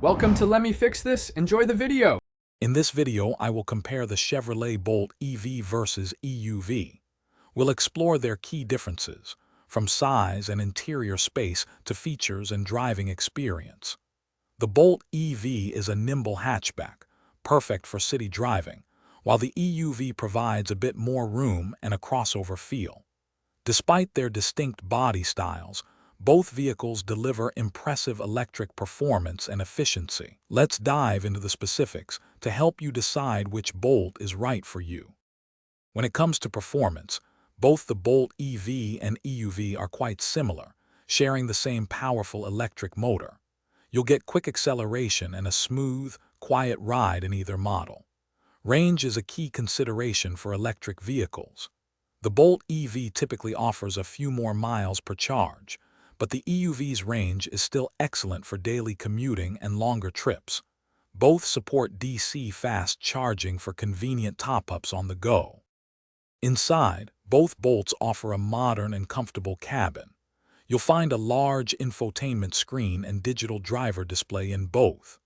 Welcome to Let Me Fix This. Enjoy the video. In this video, I will compare the Chevrolet Bolt EV versus EUV. We'll explore their key differences, from size and interior space to features and driving experience. The Bolt EV is a nimble hatchback, perfect for city driving, while the EUV provides a bit more room and a crossover feel. Despite their distinct body styles, both vehicles deliver impressive electric performance and efficiency. Let's dive into the specifics to help you decide which Bolt is right for you. When it comes to performance, both the Bolt EV and EUV are quite similar, sharing the same powerful electric motor. You'll get quick acceleration and a smooth, quiet ride in either model. Range is a key consideration for electric vehicles. The Bolt EV typically offers a few more miles per charge, but the EUV's range is still excellent for daily commuting and longer trips. Both support DC fast charging for convenient top-ups on the go. Inside, both Bolts offer a modern and comfortable cabin. You'll find a large infotainment screen and digital driver display in both.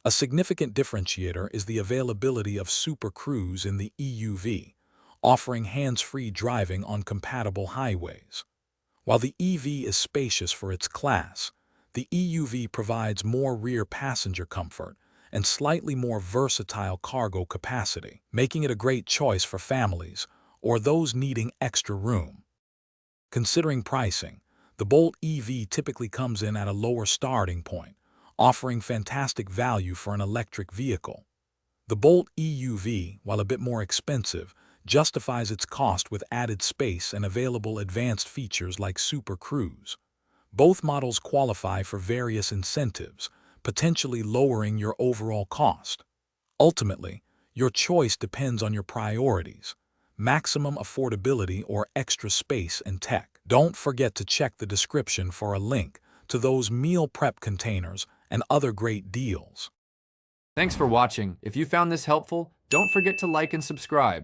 A significant differentiator is the availability of Super Cruise in the EUV, offering hands-free driving on compatible highways. While the EV is spacious for its class, the EUV provides more rear passenger comfort and slightly more versatile cargo capacity, making it a great choice for families or those needing extra room. Considering pricing, the Bolt EV typically comes in at a lower starting point, offering fantastic value for an electric vehicle. The Bolt EUV, while a bit more expensive, justifies its cost with added space and available advanced features like Super Cruise. Both models qualify for various incentives, potentially lowering your overall cost. Ultimately, your choice depends on your priorities: maximum affordability or extra space and tech. Don't forget to check the description for a link to those meal prep containers and other great deals. Thanks for watching. If you found this helpful, don't forget to like and subscribe.